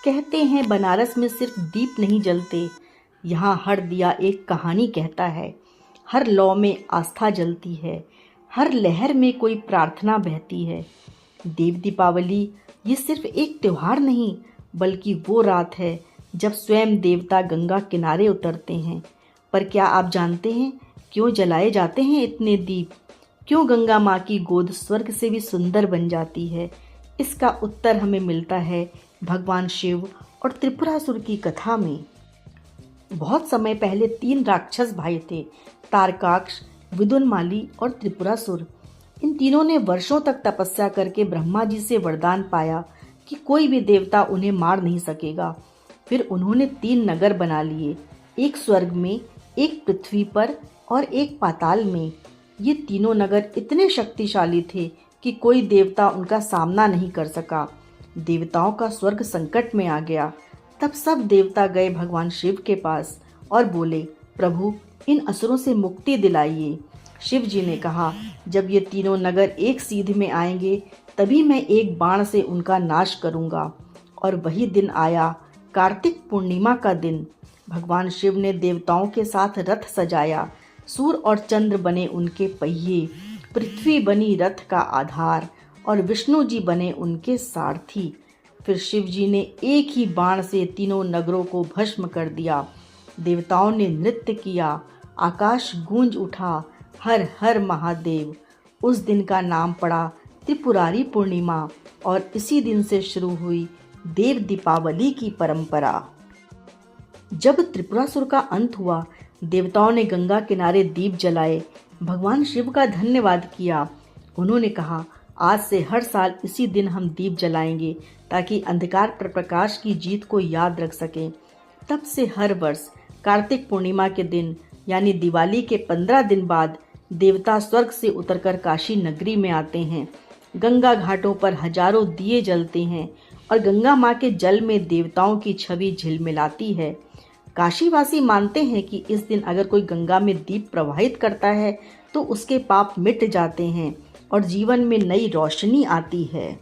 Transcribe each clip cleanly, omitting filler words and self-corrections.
कहते हैं बनारस में सिर्फ दीप नहीं जलते, यहाँ हर दिया एक कहानी कहता है। हर लौ में आस्था जलती है, हर लहर में कोई प्रार्थना बहती है। देव दीपावली ये सिर्फ एक त्योहार नहीं, बल्कि वो रात है जब स्वयं देवता गंगा किनारे उतरते हैं। पर क्या आप जानते हैं क्यों जलाए जाते हैं इतने दीप? क्यों गंगा माँ की गोद स्वर्ग से भी सुंदर बन जाती है? इसका उत्तर हमें मिलता है भगवान शिव और त्रिपुरासुर की कथा में। बहुत समय पहले 3 राक्षस भाई थे, तारकाक्ष, विदुनमाली और त्रिपुरासुर। इन तीनों ने वर्षों तक तपस्या करके ब्रह्मा जी से वरदान पाया कि कोई भी देवता उन्हें मार नहीं सकेगा। फिर उन्होंने 3 नगर बना लिए, एक स्वर्ग में, एक पृथ्वी पर और एक पाताल में। ये तीनों नगर इतने शक्तिशाली थे कि कोई देवता उनका सामना नहीं कर सका। देवताओं का स्वर्ग संकट में आ गया। तब सब देवता गए भगवान शिव के पास और बोले, प्रभु इन असुरों से मुक्ति दिलाइए। शिव जी ने कहा, जब ये तीनों नगर एक सीध में आएंगे तभी मैं एक बाण से उनका नाश करूंगा। और वही दिन आया, कार्तिक पूर्णिमा का दिन। भगवान शिव ने देवताओं के साथ रथ सजाया। सूर्य और चंद्र बने उनके पहिए, पृथ्वी बनी रथ का आधार और विष्णु जी बने उनके सारथी। फिर शिव जी ने एक ही बाण से तीनों नगरों को भस्म कर दिया। देवताओं ने नृत्य किया, आकाश गूंज उठा, हर हर महादेव। उस दिन का नाम पड़ा त्रिपुरारी पूर्णिमा और इसी दिन से शुरू हुई देव दीपावली की परंपरा। जब त्रिपुरासुर का अंत हुआ, देवताओं ने गंगा किनारे दीप जलाए, भगवान शिव का धन्यवाद किया। उन्होंने कहा, आज से हर साल इसी दिन हम दीप जलाएंगे ताकि अंधकार पर प्रकाश की जीत को याद रख सकें। तब से हर वर्ष कार्तिक पूर्णिमा के दिन यानी दिवाली के 15 दिन बाद देवता स्वर्ग से उतरकर काशी नगरी में आते हैं। गंगा घाटों पर हजारों दिए जलते हैं और गंगा माँ के जल में देवताओं की छवि झिलमिलाती है। काशीवासी मानते हैं कि इस दिन अगर कोई गंगा में दीप प्रवाहित करता है तो उसके पाप मिट जाते हैं और जीवन में नई रोशनी आती है।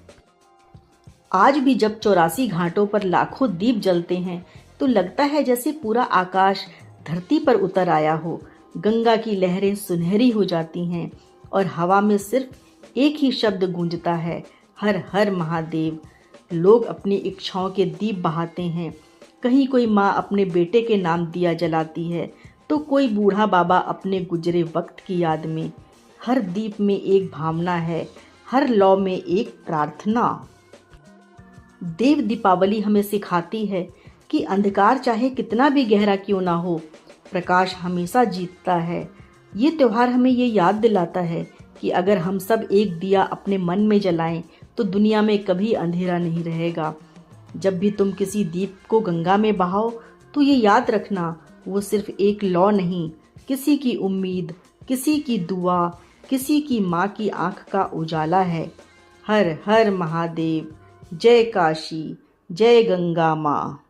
आज भी जब 84 घाटों पर लाखों दीप जलते हैं तो लगता है जैसे पूरा आकाश धरती पर उतर आया हो। गंगा की लहरें सुनहरी हो जाती हैं और हवा में सिर्फ एक ही शब्द गूंजता है, हर हर महादेव। लोग अपनी इच्छाओं के दीप बहाते हैं। कहीं कोई माँ अपने बेटे के नाम दिया जलाती है तो कोई बूढ़ा बाबा अपने गुजरे वक्त की याद में। हर दीप में एक भावना है, हर लौ में एक प्रार्थना। देव दीपावली हमें सिखाती है कि अंधकार चाहे कितना भी गहरा क्यों ना हो, प्रकाश हमेशा जीतता है। ये त्योहार हमें ये याद दिलाता है कि अगर हम सब एक दिया अपने मन में जलाएं तो दुनिया में कभी अंधेरा नहीं रहेगा। जब भी तुम किसी दीप को गंगा में बहाओ तो ये याद रखना, वो सिर्फ एक लौ नहीं, किसी की उम्मीद, किसी की दुआ, किसी की माँ की आंख का उजाला है। हर हर महादेव। जय काशी, जय गंगा माँ।